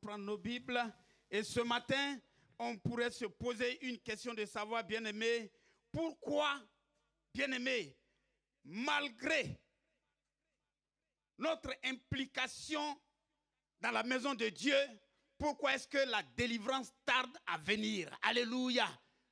prendre nos Bibles. Et ce matin, on pourrait se poser une question de savoir, bien-aimé, pourquoi, bien-aimé, malgré notre implication dans la maison de Dieu, pourquoi est-ce que la délivrance tarde à venir? Alléluia,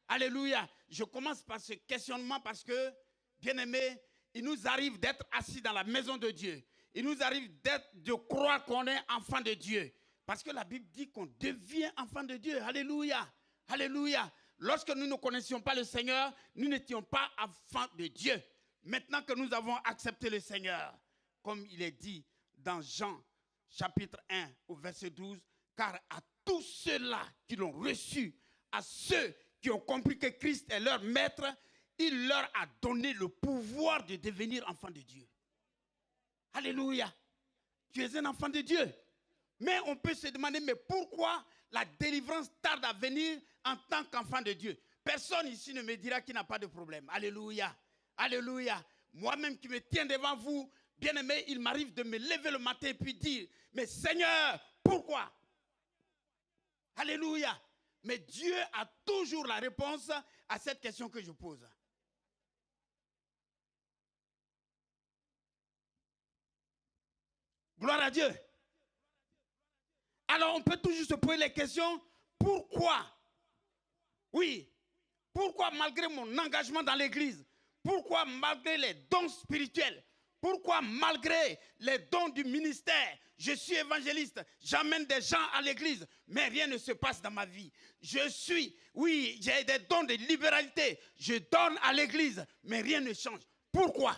alléluia. Je commence par ce questionnement parce que, bien-aimé, il nous arrive d'être assis dans la maison de Dieu. Il nous arrive de croire qu'on est enfant de Dieu. Parce que la Bible dit qu'on devient enfant de Dieu. Alléluia, alléluia. Lorsque nous ne connaissions pas le Seigneur, nous n'étions pas enfants de Dieu. Maintenant que nous avons accepté le Seigneur, comme il est dit dans Jean chapitre 1 au verset 12, car à tous ceux-là qui l'ont reçu, à ceux qui ont compris que Christ est leur maître, il leur a donné le pouvoir de devenir enfants de Dieu. Alléluia. Tu es un enfant de Dieu. Mais on peut se demander, mais pourquoi la délivrance tarde à venir en tant qu'enfant de Dieu? Personne ici ne me dira qu'il n'a pas de problème. Alléluia. Alléluia. Moi-même qui me tiens devant vous, bien-aimé, il m'arrive de me lever le matin et puis dire, mais Seigneur, pourquoi? Alléluia. Mais Dieu a toujours la réponse à cette question que je pose. Gloire à Dieu. Alors on peut toujours se poser les questions, pourquoi? Oui, pourquoi malgré mon engagement dans l'église, pourquoi malgré les dons spirituels, pourquoi malgré les dons du ministère, je suis évangéliste, j'amène des gens à l'église, mais rien ne se passe dans ma vie. Oui, j'ai des dons de libéralité, je donne à l'église, mais rien ne change. Pourquoi?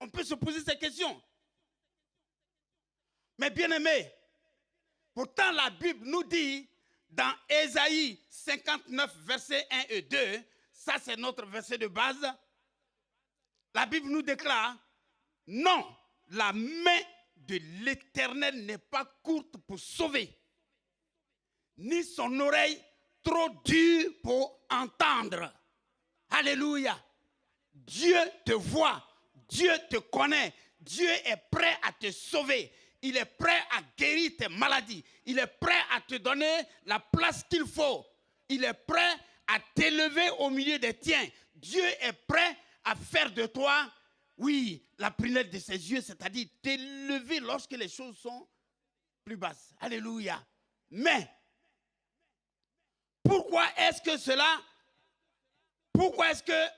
On peut se poser ces questions. Mais bien aimé, pourtant la Bible nous dit dans Ésaïe 59, versets 1 et 2, ça c'est notre verset de base, la Bible nous déclare, non, la main de l'Éternel n'est pas courte pour sauver, ni son oreille trop dure pour entendre. Alléluia. Dieu te voit, Dieu te connaît, Dieu est prêt à te sauver. Il est prêt à guérir tes maladies. Il est prêt à te donner la place qu'il faut. Il est prêt à t'élever au milieu des tiens. Dieu est prêt à faire de toi, oui, la prunelle de ses yeux, c'est-à-dire t'élever lorsque les choses sont plus basses. Alléluia. Mais, pourquoi est-ce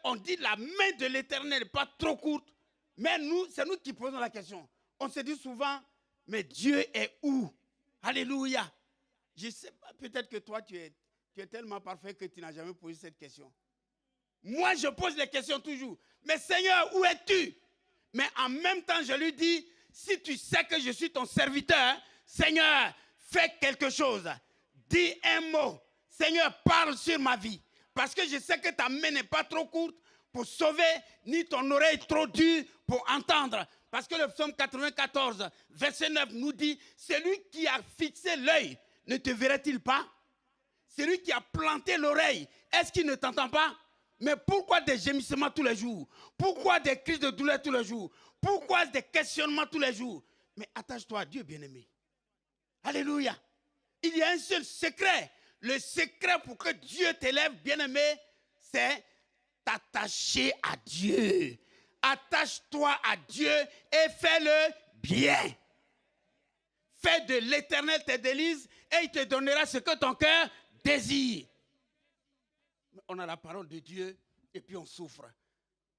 qu'on dit la main de l'Éternel n'est pas trop courte? Mais c'est nous qui posons la question. On se dit souvent, mais Dieu est où? Alléluia. Je sais pas, peut-être que toi, tu es tellement parfait que tu n'as jamais posé cette question. Moi, je pose les questions toujours. Mais Seigneur, où es-tu? Mais en même temps, je lui dis, si tu sais que je suis ton serviteur, Seigneur, fais quelque chose. Dis un mot. Seigneur, parle sur ma vie. Parce que je sais que ta main n'est pas trop courte pour sauver, ni ton oreille trop dure pour entendre. Parce que le psaume 94, verset 9 nous dit, celui qui a fixé l'œil, ne te verrait-il pas? Celui qui a planté l'oreille, est-ce qu'il ne t'entend pas? Mais pourquoi des gémissements tous les jours? Pourquoi des cris de douleur tous les jours? Pourquoi des questionnements tous les jours? Mais attache-toi à Dieu, bien-aimé. Alléluia. Il y a un seul secret. Le secret pour que Dieu t'élève, bien-aimé, c'est t'attacher à Dieu. Attache-toi à Dieu et fais-le bien. Fais de l'Éternel tes délices et il te donnera ce que ton cœur désire. On a la parole de Dieu et puis on souffre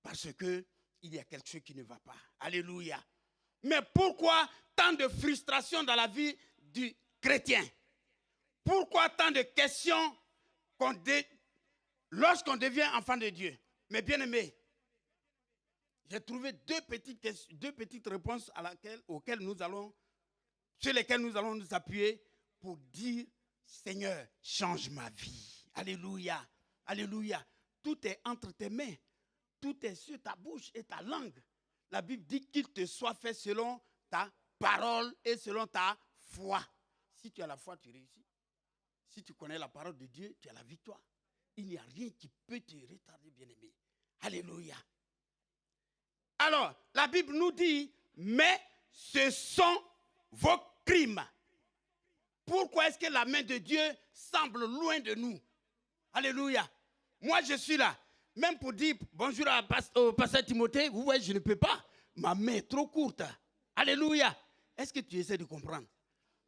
parce qu'il y a quelque chose qui ne va pas. Alléluia. Mais pourquoi tant de frustration dans la vie du chrétien? Pourquoi tant de questions lorsqu'on devient enfant de Dieu? Mais bien aimé, j'ai trouvé deux petites réponses sur lesquelles nous allons nous appuyer pour dire, Seigneur, change ma vie. Alléluia, alléluia. Tout est entre tes mains. Tout est sur ta bouche et ta langue. La Bible dit qu'il te soit fait selon ta parole et selon ta foi. Si tu as la foi, tu réussis. Si tu connais la parole de Dieu, tu as la victoire. Il n'y a rien qui peut te retarder, bien-aimé. Alléluia. Alors, la Bible nous dit, mais ce sont vos crimes. Pourquoi est-ce que la main de Dieu semble loin de nous? Alléluia. Moi, je suis là. Même pour dire bonjour au pasteur Timothée, vous voyez, je ne peux pas. Ma main est trop courte. Alléluia. Est-ce que tu essaies de comprendre?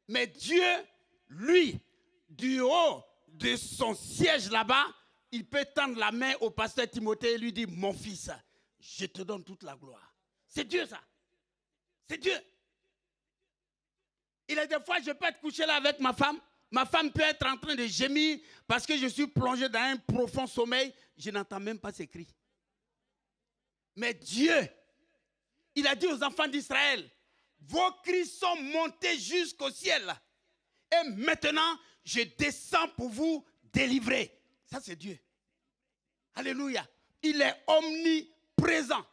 Mais Dieu, lui, du haut de son siège là-bas, il peut tendre la main au pasteur Timothée et lui dire, mon fils, je te donne toute la gloire. C'est Dieu ça. C'est Dieu. Il y a des fois, je peux être couché là avec ma femme. Ma femme peut être en train de gémir parce que je suis plongé dans un profond sommeil. Je n'entends même pas ses cris. Mais Dieu, il a dit aux enfants d'Israël, vos cris sont montés jusqu'au ciel. Et maintenant, je descends pour vous délivrer. Ça, c'est Dieu. Alléluia. Il est omniprésent.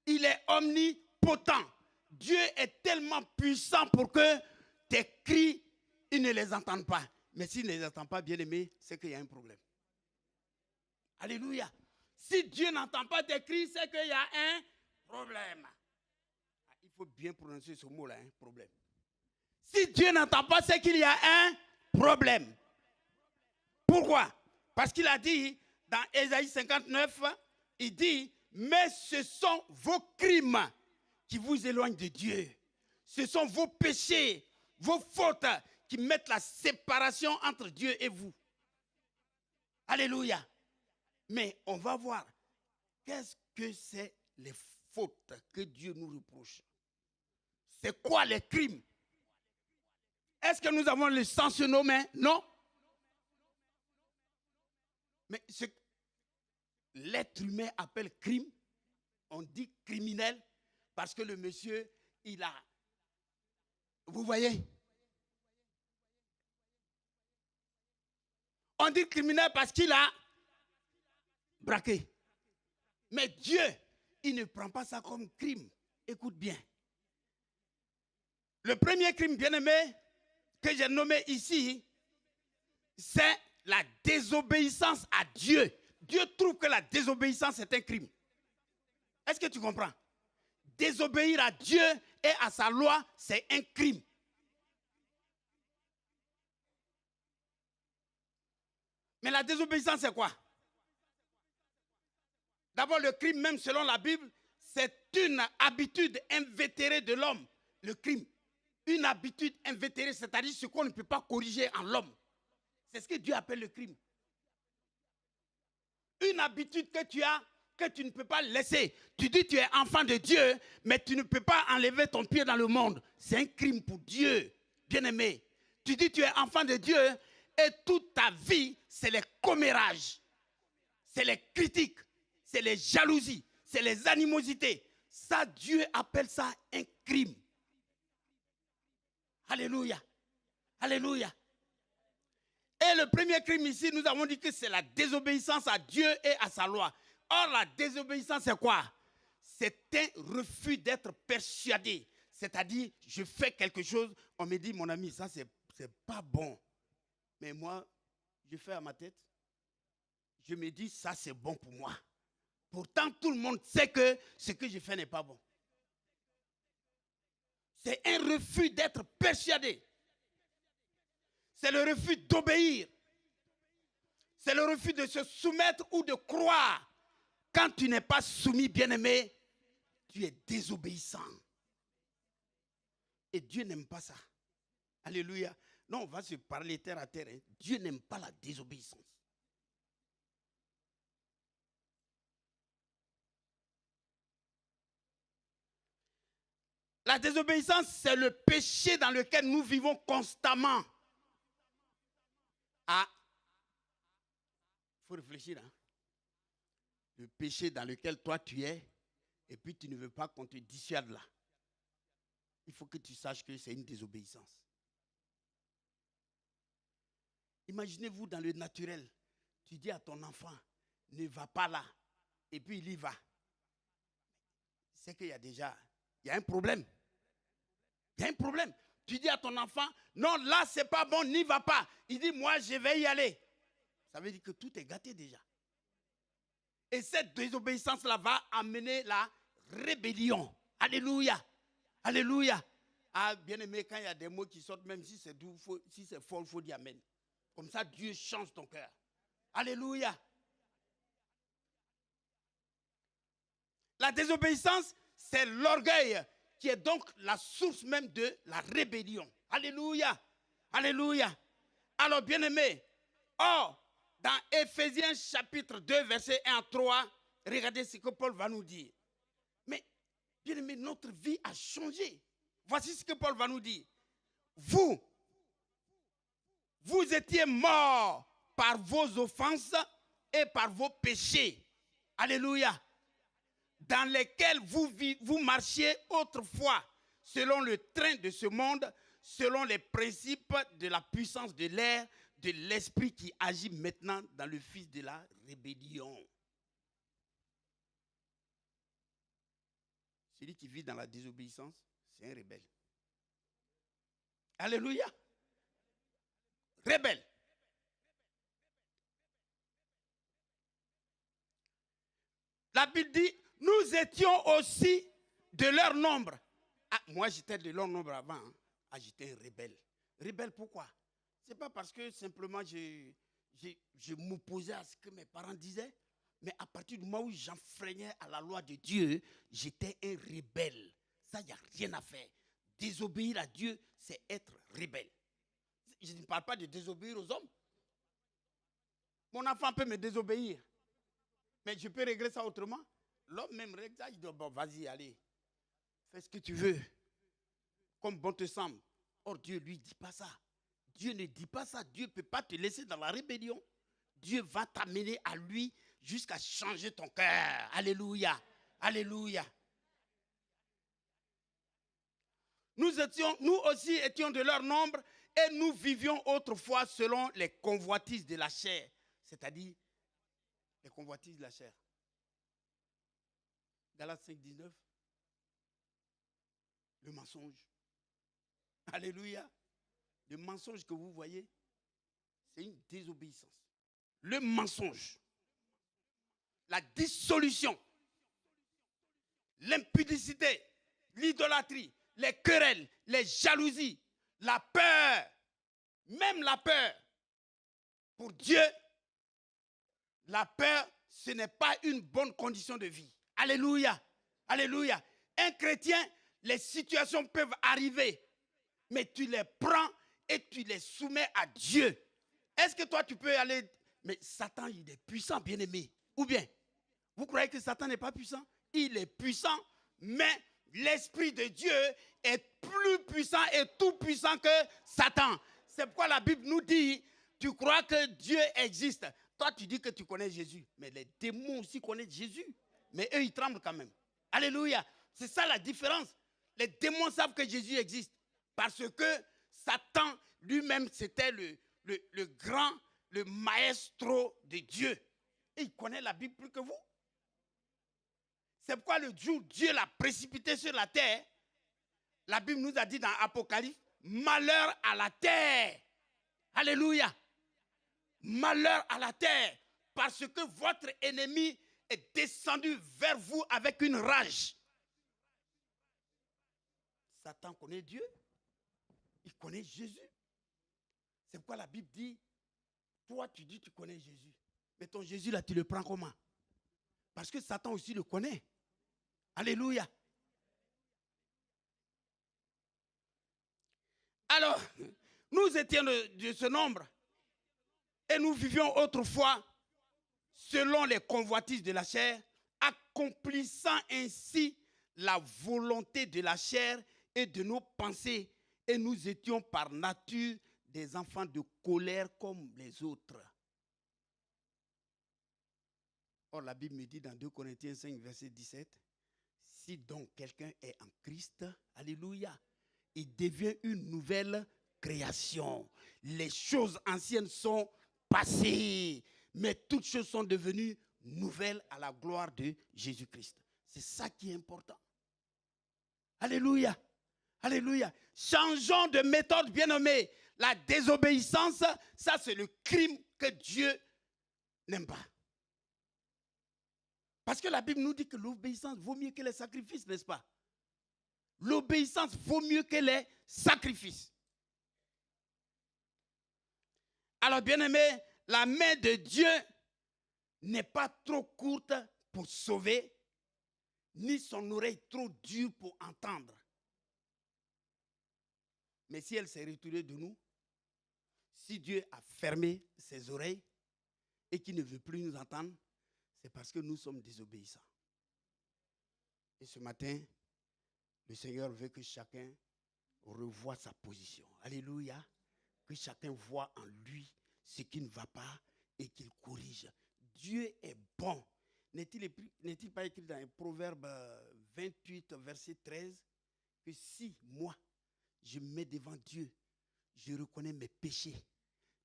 Il est omnipotent. Dieu est tellement puissant pour que tes cris, il ne les entende pas. Mais s'il ne les entend pas, bien aimé, c'est qu'il y a un problème. Alléluia. Si Dieu n'entend pas tes cris, c'est qu'il y a un problème. Il faut bien prononcer ce mot-là, hein, problème. Si Dieu n'entend pas, c'est qu'il y a un problème. Pourquoi? Parce qu'il a dit, dans Ésaïe 59, il dit, mais ce sont vos crimes qui vous éloignent de Dieu. Ce sont vos péchés, vos fautes qui mettent la séparation entre Dieu et vous. Alléluia. Mais on va voir, qu'est-ce que c'est les fautes que Dieu nous reproche? C'est quoi les crimes? Est-ce que nous avons le sang sur nos mains? Non. Mais ce que l'être humain appelle crime, on dit criminel, parce que le monsieur, il a... Vous voyez? On dit criminel parce qu'il a braqué. Mais Dieu, il ne prend pas ça comme crime. Écoute bien. Le premier crime, bien-aimé, que j'ai nommé ici, c'est la désobéissance à Dieu. Dieu trouve que la désobéissance est un crime. Est-ce que tu comprends? Désobéir à Dieu et à sa loi, c'est un crime. Mais la désobéissance, c'est quoi? D'abord, le crime, même selon la Bible, c'est une habitude invétérée de l'homme. Le crime. Une habitude invétérée, c'est-à-dire ce qu'on ne peut pas corriger en l'homme. C'est ce que Dieu appelle le crime. Une habitude que tu as, que tu ne peux pas laisser. Tu dis que tu es enfant de Dieu, mais tu ne peux pas enlever ton pied dans le monde. C'est un crime pour Dieu, bien-aimé. Tu dis que tu es enfant de Dieu et toute ta vie, c'est les commérages, c'est les critiques, c'est les jalousies, c'est les animosités. Ça, Dieu appelle ça un crime. Alléluia. Alléluia. Et le premier crime ici, nous avons dit que c'est la désobéissance à Dieu et à sa loi. Or, la désobéissance, c'est quoi? C'est un refus d'être persuadé. C'est-à-dire, je fais quelque chose, on me dit, mon ami, ça, c'est pas bon. Mais moi, je fais à ma tête, je me dis, ça, c'est bon pour moi. Pourtant, tout le monde sait que ce que je fais n'est pas bon. C'est un refus d'être persuadé. C'est le refus d'obéir. C'est le refus de se soumettre ou de croire. Quand tu n'es pas soumis, bien-aimé, tu es désobéissant. Et Dieu n'aime pas ça. Alléluia. Non, on va se parler terre à terre. Hein. Dieu n'aime pas la désobéissance. La désobéissance, c'est le péché dans lequel nous vivons constamment. Ah, il faut réfléchir. Hein? Le péché dans lequel toi tu es, et puis tu ne veux pas qu'on te dissuade là. Il faut que tu saches que c'est une désobéissance. Imaginez-vous dans le naturel, tu dis à ton enfant, ne va pas là, et puis il y va. C'est qu'il y a déjà, il y a un problème. Il y a un problème. Tu dis à ton enfant, non, là, c'est pas bon, n'y va pas. Il dit, moi, je vais y aller. Ça veut dire que tout est gâté déjà. Et cette désobéissance-là va amener la rébellion. Alléluia. Alléluia. Ah, bien aimé, quand il y a des mots qui sortent, même si c'est doux, si c'est fort, il faut dire amen. Comme ça, Dieu change ton cœur. Alléluia. La désobéissance, c'est l'orgueil qui est donc la source même de la rébellion. Alléluia. Alléluia. Alors, bien aimé, or, dans Éphésiens chapitre 2, verset 1 à 3, regardez ce que Paul va nous dire. Mais, bien aimé, notre vie a changé. Voici ce que Paul va nous dire. Vous étiez morts par vos offenses et par vos péchés. Alléluia. Dans lesquels vous marchiez autrefois, selon le train de ce monde, selon les principes de la puissance de l'air, de l'esprit qui agit maintenant dans le fils de la rébellion. Celui qui vit dans la désobéissance, c'est un rebelle. Alléluia. Rebelle. La Bible dit, nous étions aussi de leur nombre. Ah, moi, j'étais de leur nombre avant. Hein. Ah, j'étais un rebelle. Rebelle, pourquoi? Ce n'est pas parce que simplement je m'opposais à ce que mes parents disaient, mais à partir du moment où j'enfreignais à la loi de Dieu, j'étais un rebelle. Ça, il n'y a rien à faire. Désobéir à Dieu, c'est être rebelle. Je ne parle pas de désobéir aux hommes. Mon enfant peut me désobéir. Mais je peux régler ça autrement. L'homme même règle ça, il dit, bon, vas-y, allez, fais ce que tu veux, comme bon te semble. Or, Dieu ne lui dit pas ça. Dieu ne dit pas ça. Dieu ne peut pas te laisser dans la rébellion. Dieu va t'amener à lui jusqu'à changer ton cœur. Alléluia. Alléluia. Nous aussi étions de leur nombre et nous vivions autrefois selon les convoitises de la chair. C'est-à-dire les convoitises de la chair. Galates 5, 19. Le mensonge. Alléluia. Le mensonge que vous voyez, c'est une désobéissance. Le mensonge. La dissolution. L'impudicité. L'idolâtrie. Les querelles. Les jalousies. La peur. Même la peur. Pour Dieu, la peur, ce n'est pas une bonne condition de vie. Alléluia. Alléluia. Un chrétien, les situations peuvent arriver, mais tu les prends et tu les soumets à Dieu. Est-ce que toi, tu peux aller... Mais Satan, il est puissant, bien-aimé. Ou bien, vous croyez que Satan n'est pas puissant? Il est puissant, mais l'Esprit de Dieu est plus puissant et tout puissant que Satan. C'est pourquoi la Bible nous dit, tu crois que Dieu existe. Toi, tu dis que tu connais Jésus. Mais les démons aussi connaissent Jésus. Mais eux, ils tremblent quand même. Alléluia. C'est ça la différence. Les démons savent que Jésus existe. Parce que Satan lui-même, c'était le grand, le maestro de Dieu. Et il connaît la Bible plus que vous. C'est pourquoi le jour où Dieu l'a précipité sur la terre, la Bible nous a dit dans Apocalypse, malheur à la terre. Alléluia. Malheur à la terre. Parce que votre ennemi est descendu vers vous avec une rage. Satan connaît Dieu. Il connaît Jésus. C'est pourquoi la Bible dit, toi tu dis tu connais Jésus. Mais ton Jésus là, tu le prends comment? Parce que Satan aussi le connaît. Alléluia. Alors, nous étions de ce nombre. Et nous vivions autrefois selon les convoitises de la chair, accomplissant ainsi la volonté de la chair et de nos pensées. Et nous étions par nature des enfants de colère comme les autres. Or, la Bible me dit dans 2 Corinthiens 5, verset 17, si donc quelqu'un est en Christ, alléluia, il devient une nouvelle création. Les choses anciennes sont passées, mais toutes choses sont devenues nouvelles à la gloire de Jésus-Christ. C'est ça qui est important. Alléluia. Alléluia. Changeons de méthode, bien-aimés. La désobéissance, ça c'est le crime que Dieu n'aime pas. Parce que la Bible nous dit que l'obéissance vaut mieux que les sacrifices, n'est-ce pas? L'obéissance vaut mieux que les sacrifices. Alors, bien-aimé, la main de Dieu n'est pas trop courte pour sauver, ni son oreille trop dure pour entendre. Mais si elle s'est retirée de nous, si Dieu a fermé ses oreilles et qu'il ne veut plus nous entendre, c'est parce que nous sommes désobéissants. Et ce matin, le Seigneur veut que chacun revoie sa position. Alléluia. Que chacun voit en lui ce qui ne va pas et qu'il corrige. Dieu est bon. N'est-il pas écrit dans un Proverbe 28, verset 13, que si moi, je me mets devant Dieu, je reconnais mes péchés,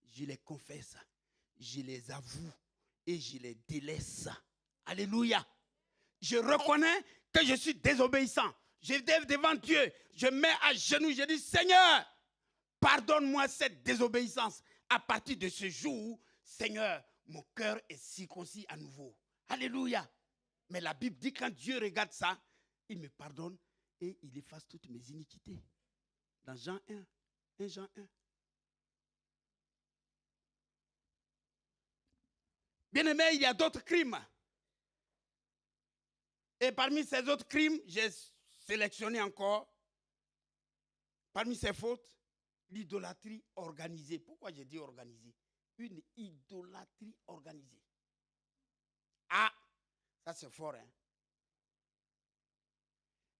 je les confesse, je les avoue et je les délaisse. Alléluia. Je reconnais que je suis désobéissant. Je vais devant Dieu, je mets à genoux, je dis Seigneur, pardonne-moi cette désobéissance. À partir de ce jour, Seigneur, mon cœur est circoncis à nouveau. Alléluia. Mais la Bible dit quand Dieu regarde ça, il me pardonne et il efface toutes mes iniquités. Dans Jean 1, 1 Jean 1. Bien aimé, il y a d'autres crimes. Et parmi ces autres crimes, j'ai sélectionné encore, parmi ces fautes, l'idolâtrie organisée. Pourquoi j'ai dit organisée? Une idolâtrie organisée. Ah, ça c'est fort, hein?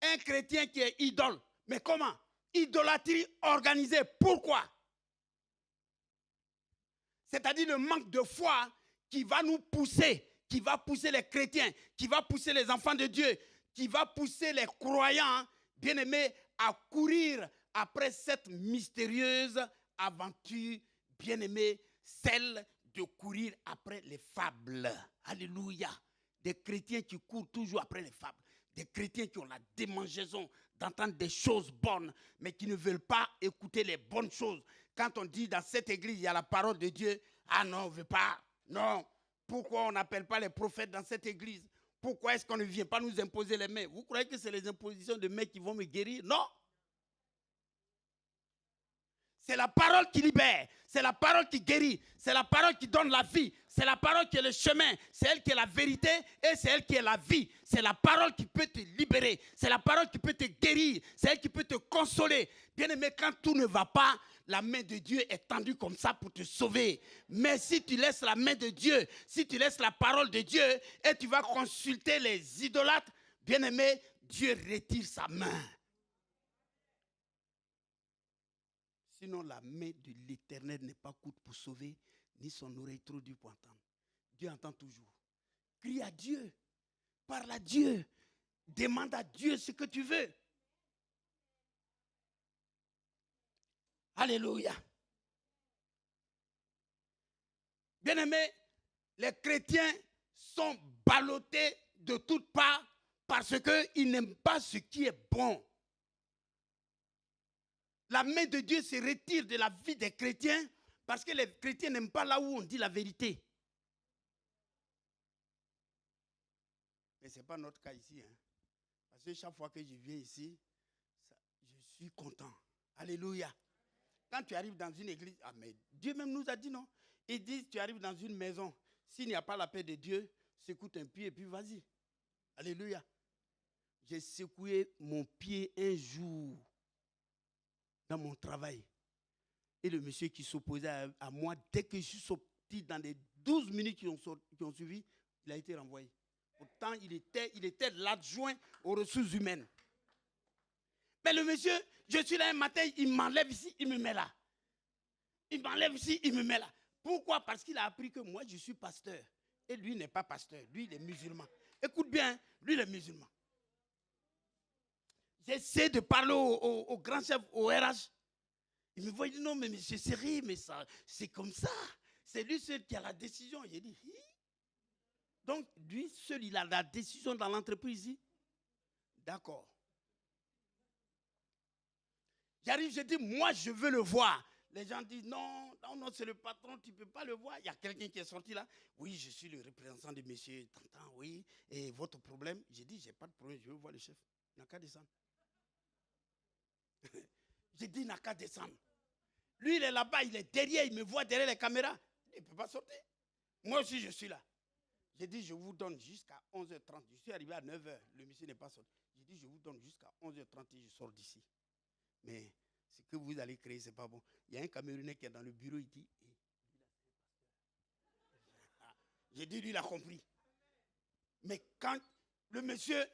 Un chrétien qui est idole. Mais comment? Idolâtrie organisée. Pourquoi? C'est-à-dire le manque de foi qui va nous pousser, qui va pousser les chrétiens, qui va pousser les enfants de Dieu, qui va pousser les croyants, bien-aimés, à courir après cette mystérieuse aventure, bien-aimée, celle de courir après les fables. Alléluia. Des chrétiens qui courent toujours après les fables. Des chrétiens qui ont la démangeaison d'entendre des choses bonnes, mais qui ne veulent pas écouter les bonnes choses. Quand on dit dans cette église, il y a la parole de Dieu, ah non, on ne veut pas. Non. Pourquoi on n'appelle pas les prophètes dans cette église? Pourquoi est-ce qu'on ne vient pas nous imposer les mains? Vous croyez que c'est les impositions de mains qui vont me guérir? Non. C'est la parole qui libère, c'est la parole qui guérit, c'est la parole qui donne la vie, c'est la parole qui est le chemin, c'est elle qui est la vérité et c'est elle qui est la vie. C'est la parole qui peut te libérer, c'est la parole qui peut te guérir, c'est elle qui peut te consoler. Bien-aimé, quand tout ne va pas, la main de Dieu est tendue comme ça pour te sauver. Mais si tu laisses la main de Dieu, si tu laisses la parole de Dieu et tu vas consulter les idolâtres, bien-aimé, Dieu retire sa main. Sinon, la main de l'Éternel n'est pas courte pour sauver, ni son oreille trop dure pour entendre. Dieu entend toujours. Crie à Dieu, parle à Dieu, demande à Dieu ce que tu veux. Alléluia. Bien-aimés, les chrétiens sont ballottés de toutes parts parce qu'ils n'aiment pas ce qui est bon. La main de Dieu se retire de la vie des chrétiens parce que les chrétiens n'aiment pas là où on dit la vérité. Mais ce n'est pas notre cas ici. Hein. Parce que chaque fois que je viens ici, je suis content. Alléluia. Quand tu arrives dans une église, ah mais Dieu même nous a dit non. Il dit, tu arrives dans une maison, s'il n'y a pas la paix de Dieu, secoue un pied et puis vas-y. Alléluia. J'ai secoué mon pied un jour dans mon travail. Et le monsieur qui s'opposait à moi, dès que je suis sorti dans les 12 minutes qui ont suivi, il a été renvoyé. Pourtant, il était l'adjoint aux ressources humaines. Mais le monsieur, je suis là un matin, il m'enlève ici, il me met là. Il m'enlève ici, il me met là. Pourquoi? Parce qu'il a appris que moi, je suis pasteur. Et lui n'est pas pasteur, lui, il est musulman. Écoute bien, lui, il est musulman. J'essaie de parler au grand chef, au RH. Il me voit, il dit non, mais monsieur, c'est sérieux, mais ça, c'est comme ça. C'est lui seul qui a la décision. J'ai dit, hi. Donc, lui seul, il a la décision dans l'entreprise. D'accord. J'arrive, je dis, moi, je veux le voir. Les gens disent, non, non, c'est le patron, tu ne peux pas le voir. Il y a quelqu'un qui est sorti là. Oui, je suis le représentant de monsieur Tantan, oui. Et votre problème? J'ai dit, je n'ai pas de problème, je veux voir le chef. Il n'a qu'à descendre. J'ai dit, il n'a qu'à descendre. Lui, il est là-bas, il est derrière, il me voit derrière les caméras. Il ne peut pas sortir. Moi aussi, je suis là. J'ai dit, je vous donne jusqu'à 11h30. Je suis arrivé à 9h, le monsieur n'est pas sorti. J'ai dit, je vous donne jusqu'à 11h30 et je sors d'ici. Mais ce que vous allez créer, ce n'est pas bon. Il y a un Camerounais qui est dans le bureau, il dit, j'ai dit, lui, il a compris. Mais quand le monsieur,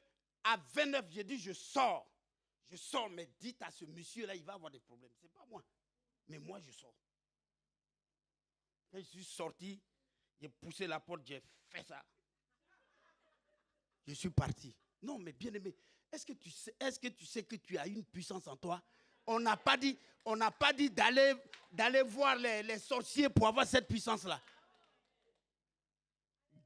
à 29, j'ai dit, je sors. Je sors, mais dites à ce monsieur-là, il va avoir des problèmes. Ce n'est pas moi. Mais moi, je sors. Quand je suis sorti, j'ai poussé la porte, j'ai fait ça. Je suis parti. Non, mais bien aimé, est-ce que tu sais que tu as une puissance en toi? On n'a pas dit d'aller voir les sorciers pour avoir cette puissance-là.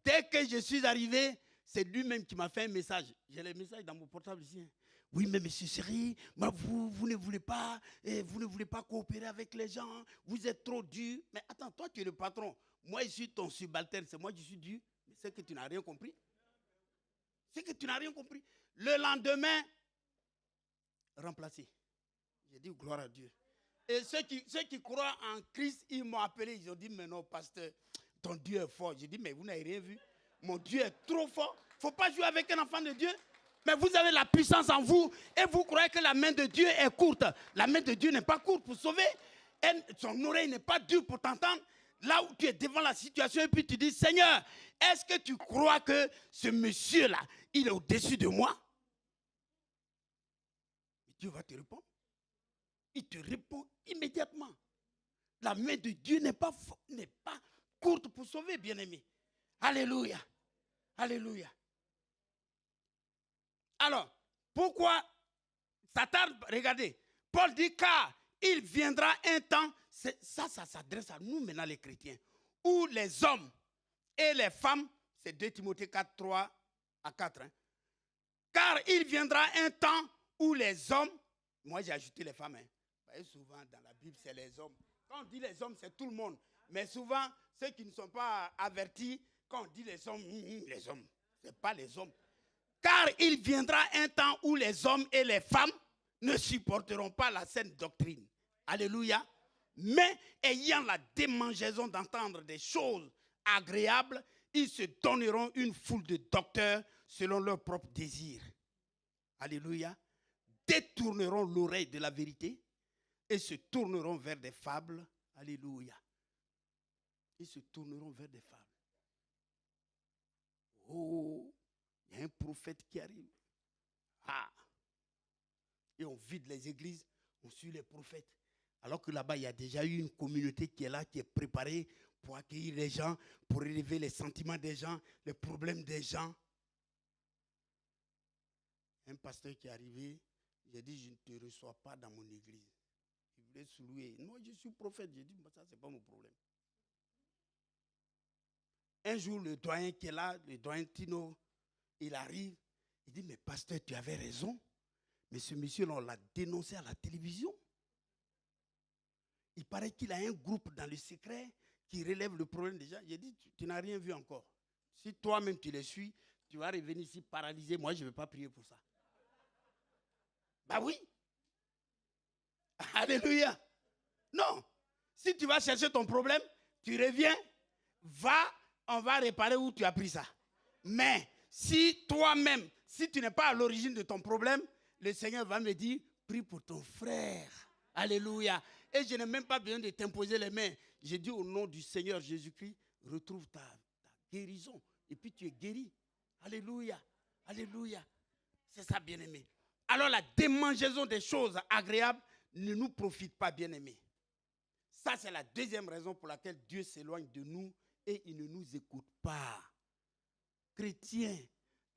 Dès que je suis arrivé, c'est lui-même qui m'a fait un message. J'ai les messages dans mon portable ici. Oui, mais monsieur Seri, vous ne voulez pas, coopérer avec les gens, vous êtes trop dur. Mais attends, toi tu es le patron. Moi je suis ton subalterne, c'est moi qui suis dur. Mais c'est que tu n'as rien compris. C'est que tu n'as rien compris. Le lendemain, remplacé. J'ai dit gloire à Dieu. Et ceux qui croient en Christ, ils m'ont appelé, ils ont dit, mais non, pasteur, ton Dieu est fort. J'ai dit, mais vous n'avez rien vu. Mon Dieu est trop fort. Il ne faut pas jouer avec un enfant de Dieu. Mais vous avez la puissance en vous et vous croyez que la main de Dieu est courte. La main de Dieu n'est pas courte pour sauver. Son oreille n'est pas dure pour t'entendre. Là où tu es devant la situation et puis tu dis, Seigneur, est-ce que tu crois que ce monsieur-là, il est au-dessus de moi? Et Dieu va te répondre. Il te répond immédiatement. La main de Dieu n'est pas courte pour sauver, bien-aimé. Alléluia. Alléluia. Alors, pourquoi Satan, regardez, Paul dit, car il viendra un temps, ça s'adresse à nous maintenant les chrétiens, où les hommes et les femmes, c'est 2 Timothée 4, 3 à 4, hein, car il viendra un temps où les hommes, moi j'ai ajouté les femmes, hein, vous voyez, souvent dans la Bible c'est les hommes, quand on dit les hommes c'est tout le monde, mais souvent ceux qui ne sont pas avertis, quand on dit les hommes, ce n'est pas les hommes. Car il viendra un temps où les hommes et les femmes ne supporteront pas la saine doctrine. Alléluia. Mais ayant la démangeaison d'entendre des choses agréables, ils se donneront une foule de docteurs selon leurs propres désirs. Alléluia. Détourneront l'oreille de la vérité et se tourneront vers des fables. Alléluia. Ils se tourneront vers des fables. Oh, il y a un prophète qui arrive. Ah. Et on vide les églises, on suit les prophètes. Alors que là-bas, il y a déjà eu une communauté qui est là, qui est préparée pour accueillir les gens, pour élever les sentiments des gens, les problèmes des gens. Un pasteur qui est arrivé, j'ai dit, je ne te reçois pas dans mon église. Il voulait se louer. Non, je suis prophète. J'ai dit, ça, ce n'est pas mon problème. Un jour, le doyen qui est là, le doyen Tino, il arrive, il dit, mais pasteur, tu avais raison. Mais ce monsieur-là, on l'a dénoncé à la télévision. Il paraît qu'il a un groupe dans le secret qui relève le problème des gens. J'ai dit, tu n'as rien vu encore. Si toi-même tu les suis, tu vas revenir ici paralysé. Moi, je ne vais pas prier pour ça. Bah oui. Alléluia. Non. Si tu vas chercher ton problème, tu reviens, on va réparer où tu as pris ça. Mais si toi-même, si tu n'es pas à l'origine de ton problème, le Seigneur va me dire, prie pour ton frère. Alléluia. Et je n'ai même pas besoin de t'imposer les mains. J'ai dit au nom du Seigneur Jésus-Christ, retrouve ta guérison. Et puis tu es guéri. Alléluia. Alléluia. C'est ça, bien-aimé. Alors la démangeaison des choses agréables ne nous profite pas, bien-aimé. Ça, c'est la deuxième raison pour laquelle Dieu s'éloigne de nous et il ne nous écoute pas. Chrétien,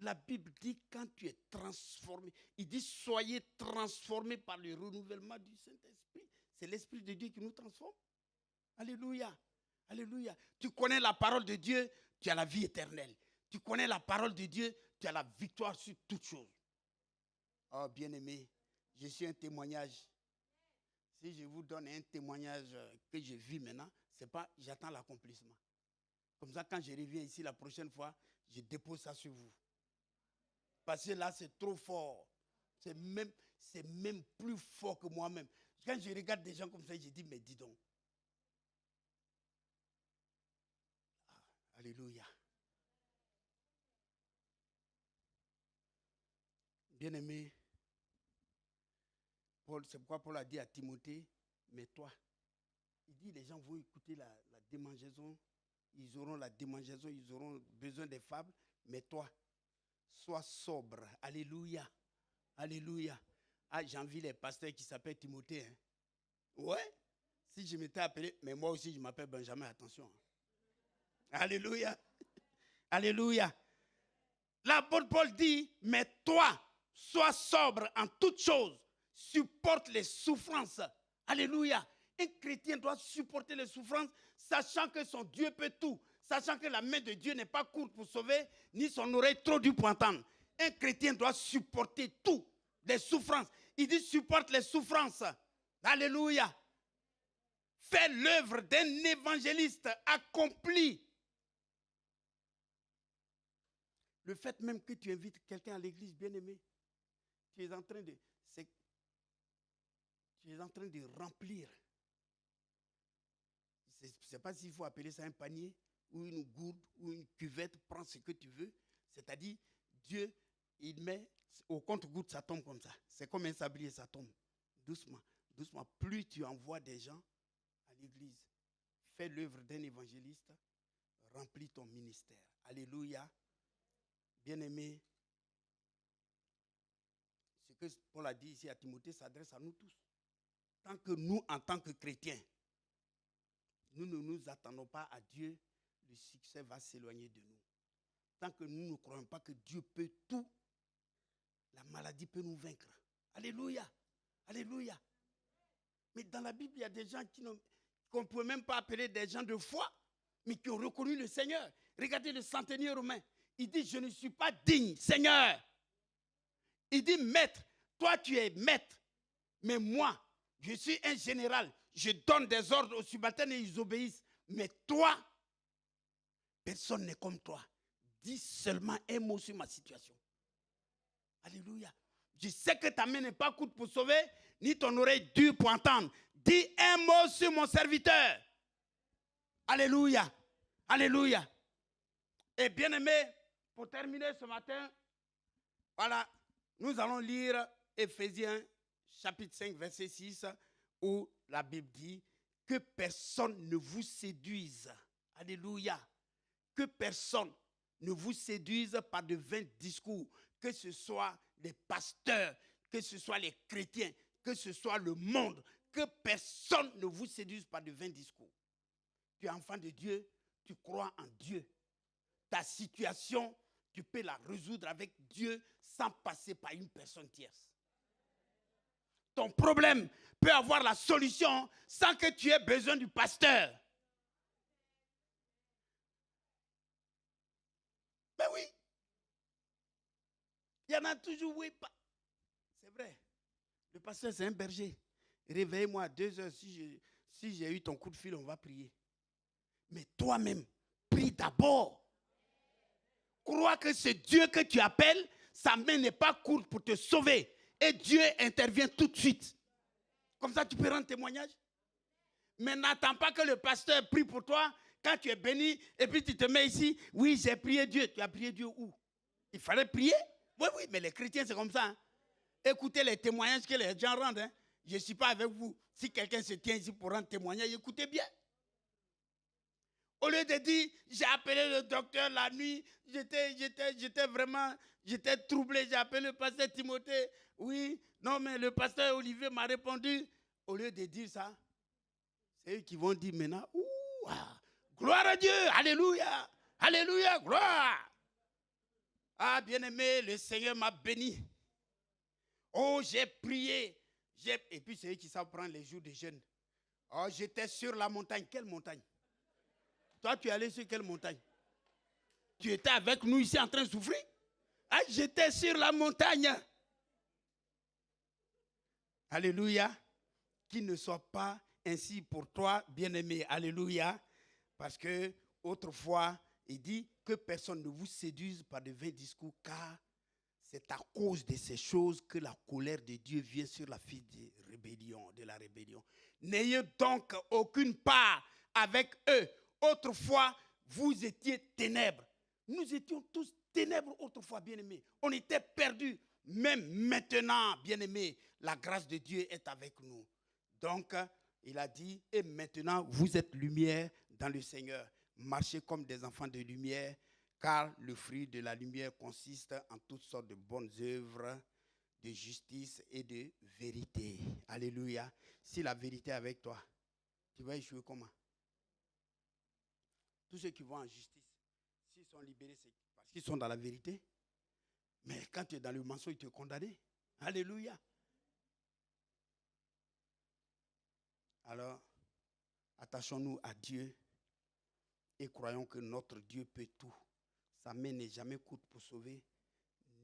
la Bible dit quand tu es transformé, il dit soyez transformés par le renouvellement du Saint-Esprit. C'est l'Esprit de Dieu qui nous transforme. Alléluia. Alléluia. Tu connais la parole de Dieu, tu as la vie éternelle. Tu connais la parole de Dieu, tu as la victoire sur toutes choses. Oh, bien-aimé, je suis un témoignage. Si je vous donne un témoignage que je vis maintenant, c'est pas j'attends l'accomplissement. Comme ça, quand je reviens ici la prochaine fois, je dépose ça sur vous. Parce que là, c'est trop fort. c'est même plus fort que moi-même. Quand je regarde des gens comme ça, je dis, mais dis donc. Alléluia. Bien-aimé, c'est pourquoi Paul a dit à Timothée, mais toi, il dit, les gens vont écouter la démangeaison, ils auront la démangeaison, ils auront besoin des fables, mais toi, sois sobre. Alléluia. Alléluia. Ah, j'envie les pasteurs qui s'appellent Timothée. Hein. Ouais. Si je m'étais appelé, mais moi aussi je m'appelle Benjamin, attention. Alléluia. Alléluia. L'apôtre Paul dit, mais toi, sois sobre en toutes choses, supporte les souffrances. Alléluia. Un chrétien doit supporter les souffrances, sachant que son Dieu peut tout, sachant que la main de Dieu n'est pas courte pour sauver, ni son oreille trop dure pour entendre. Un chrétien doit supporter tout, les souffrances. Il dit supporte les souffrances. Alléluia. Fais l'œuvre d'un évangéliste accompli. Le fait même que tu invites quelqu'un à l'église, bien-aimé, tu es en train de remplir. Je ne sais pas s'il faut appeler ça un panier ou une gourde ou une cuvette, prends ce que tu veux. C'est-à-dire, Dieu, il met au compte-goutte, ça tombe comme ça. C'est comme un sablier, ça tombe. Doucement, doucement. Plus tu envoies des gens à l'église, fais l'œuvre d'un évangéliste, remplis ton ministère. Alléluia. Bien-aimé, ce que Paul a dit ici à Timothée s'adresse à nous tous. Tant que nous, en tant que chrétiens, nous ne nous attendons pas à Dieu, le succès va s'éloigner de nous. Tant que nous ne croyons pas que Dieu peut tout, la maladie peut nous vaincre. Alléluia. Alléluia. Mais dans la Bible, il y a des gens qu'on ne peut même pas appeler des gens de foi, mais qui ont reconnu le Seigneur. Regardez le centenier romain. Il dit, je ne suis pas digne, Seigneur. Il dit, maître, toi tu es maître, mais moi, je suis un général. Je donne des ordres aux subalternes et ils obéissent. Mais toi, personne n'est comme toi. Dis seulement un mot sur ma situation. Alléluia. Je sais que ta main n'est pas courte pour sauver, ni ton oreille dure pour entendre. Dis un mot sur mon serviteur. Alléluia. Alléluia. Et bien aimé, pour terminer ce matin, voilà, nous allons lire Éphésiens chapitre 5, verset 6, où la Bible dit que personne ne vous séduise. Alléluia. Que personne ne vous séduise par de vains discours, que ce soit les pasteurs, que ce soit les chrétiens, que ce soit le monde, que personne ne vous séduise par de vains discours. Tu es enfant de Dieu, tu crois en Dieu. Ta situation, tu peux la résoudre avec Dieu sans passer par une personne tierce. Ton problème peut avoir la solution sans que tu aies besoin du pasteur. Mais oui. Il y en a toujours, oui, pas. C'est vrai. Le pasteur, c'est un berger. Réveille-moi à 2 heures. Si j'ai eu ton coup de fil, on va prier. Mais toi-même, prie d'abord. Crois que ce Dieu que tu appelles, sa main n'est pas courte pour te sauver. Et Dieu intervient tout de suite. Comme ça, tu peux rendre témoignage. Mais n'attends pas que le pasteur prie pour toi quand tu es béni et puis tu te mets ici. Oui, j'ai prié Dieu. Tu as prié Dieu où? Il fallait prier. Oui, mais les chrétiens, c'est comme ça. Hein. Écoutez les témoignages que les gens rendent. Hein. Je ne suis pas avec vous. Si quelqu'un se tient ici pour rendre témoignage, écoutez bien. Au lieu de dire, j'ai appelé le docteur la nuit, j'étais troublé, j'ai appelé le pasteur Timothée. Oui, non, mais le pasteur Olivier m'a répondu. Au lieu de dire ça, c'est eux qui vont dire maintenant, gloire à Dieu, alléluia, alléluia, gloire. Ah, bien-aimé, le Seigneur m'a béni. Oh, j'ai prié. Et puis c'est eux qui savent prendre les jours de jeûne. Oh, j'étais sur la montagne. Quelle montagne? Toi, tu es allé sur quelle montagne? Tu étais avec nous ici en train de souffrir? Ah, j'étais sur la montagne. Alléluia. Qu'il ne soit pas ainsi pour toi, bien-aimé. Alléluia. Parce que autrefois, il dit que personne ne vous séduise par de vains discours, car C'est à cause de ces choses que la colère de Dieu vient sur la fille de la rébellion. N'ayez donc aucune part avec eux. Autrefois, vous étiez ténèbres. Nous étions tous ténèbres autrefois, bien-aimés. On était perdus. Même maintenant, bien-aimés, la grâce de Dieu est avec nous. Donc, il a dit, et maintenant, vous êtes lumière dans le Seigneur. Marchez comme des enfants de lumière, car le fruit de la lumière consiste en toutes sortes de bonnes œuvres, de justice et de vérité. Alléluia. Si la vérité est avec toi, tu vas échouer comment? Tous ceux qui vont en justice, s'ils sont libérés, c'est parce qu'ils sont dans la vérité. Mais quand tu es dans le mensonge, tu es condamné. Alléluia. Alors, attachons-nous à Dieu et croyons que notre Dieu peut tout. Sa main n'est jamais courte pour sauver,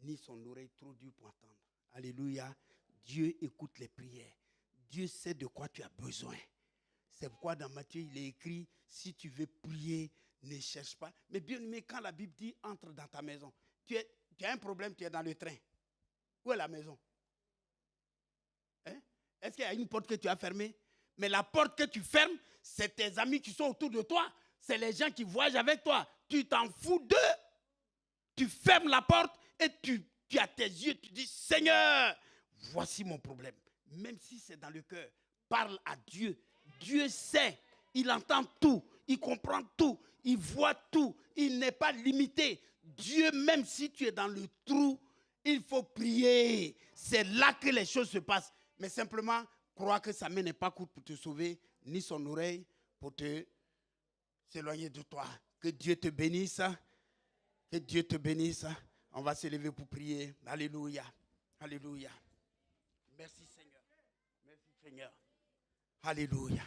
ni son oreille trop dure pour entendre. Alléluia. Dieu écoute les prières. Dieu sait de quoi tu as besoin. C'est pourquoi dans Matthieu, il est écrit, si tu veux prier, ne cherche pas. Mais bien aimé, quand la Bible dit, entre dans ta maison, tu as un problème, tu es dans le train. Où est la maison? Hein? Est-ce qu'il y a une porte que tu as fermée? Mais la porte que tu fermes, c'est tes amis qui sont autour de toi. C'est les gens qui voyagent avec toi. Tu t'en fous d'eux. Tu fermes la porte et tu as tes yeux. Tu dis, Seigneur, voici mon problème. Même si c'est dans le cœur, parle à Dieu. Dieu sait, il entend tout, il comprend tout, il voit tout. Il n'est pas limité. Dieu, même si tu es dans le trou, il faut prier. C'est là que les choses se passent. Mais simplement, crois que sa main n'est pas courte pour te sauver, ni son oreille pour te s'éloigner de toi. Que Dieu te bénisse. Que Dieu te bénisse. On va se lever pour prier. Alléluia. Alléluia. Merci Seigneur. Merci Seigneur. Alléluia.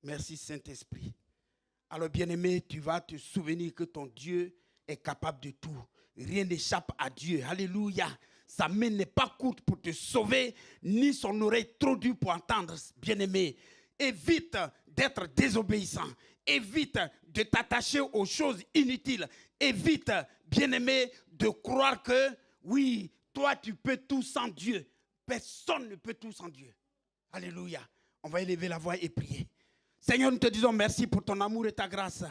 Merci Saint-Esprit. Alors bien-aimé, tu vas te souvenir que ton Dieu est capable de tout. Rien n'échappe à Dieu. Alléluia. Sa main n'est pas courte pour te sauver, ni son oreille trop dure pour entendre, bien-aimé. Évite d'être désobéissant. Évite de t'attacher aux choses inutiles. Évite, bien-aimé, de croire que, oui, toi, tu peux tout sans Dieu. Personne ne peut tout sans Dieu. Alléluia. On va élever la voix et prier. Seigneur, nous te disons merci pour ton amour et ta grâce.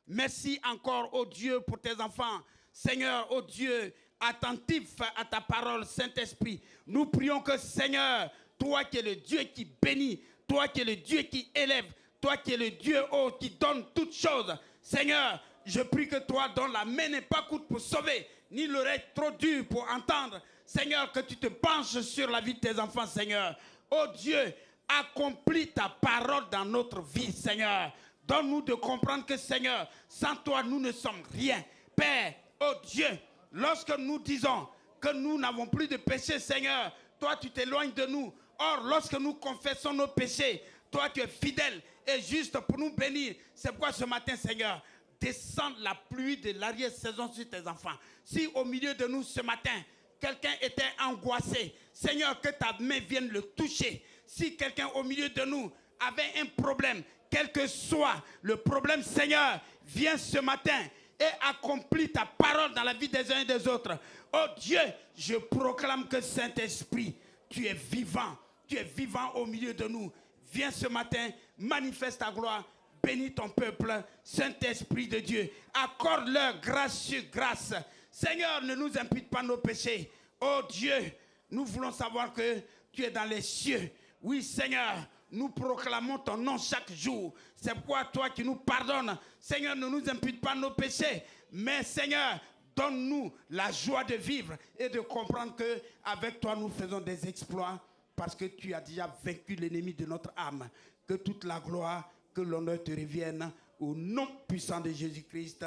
Merci encore, oh Dieu, pour tes enfants. Seigneur, oh Dieu, attentif à ta parole, Saint-Esprit. Nous prions que, Seigneur, toi qui es le Dieu qui bénit, toi qui es le Dieu qui élève, toi qui es le Dieu qui donne toutes choses. Seigneur, je prie que toi, dont la main n'est pas courte pour sauver, ni l'oreille trop dure pour entendre, Seigneur, que tu te penches sur la vie de tes enfants, Seigneur. Oh Dieu, accomplis ta parole dans notre vie, Seigneur. Donne-nous de comprendre que, Seigneur, sans toi, nous ne sommes rien. Père, oh Dieu, lorsque nous disons que nous n'avons plus de péché, Seigneur, toi, tu t'éloignes de nous. Or, lorsque nous confessons nos péchés, toi, tu es fidèle et juste pour nous bénir. C'est pourquoi ce matin, Seigneur, descends la pluie de l'arrière-saison sur tes enfants. Si au milieu de nous ce matin, quelqu'un était angoissé, Seigneur, que ta main vienne le toucher. Si quelqu'un au milieu de nous avait un problème, quel que soit le problème, Seigneur, viens ce matin et accomplis ta parole dans la vie des uns et des autres. Oh Dieu, je proclame que Saint-Esprit, tu es vivant au milieu de nous. Viens ce matin, manifeste ta gloire, bénis ton peuple, Saint-Esprit de Dieu. Accorde-leur grâce sur grâce. Seigneur, ne nous impute pas nos péchés. Oh Dieu, nous voulons savoir que tu es dans les cieux. Oui Seigneur, nous proclamons ton nom chaque jour. C'est pourquoi toi qui nous pardonnes, Seigneur, ne nous impute pas nos péchés. Mais Seigneur, donne-nous la joie de vivre et de comprendre qu'avec toi nous faisons des exploits parce que tu as déjà vaincu l'ennemi de notre âme. Que toute la gloire, que l'honneur te revienne au nom puissant de Jésus-Christ.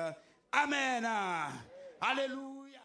Amen. Alléluia.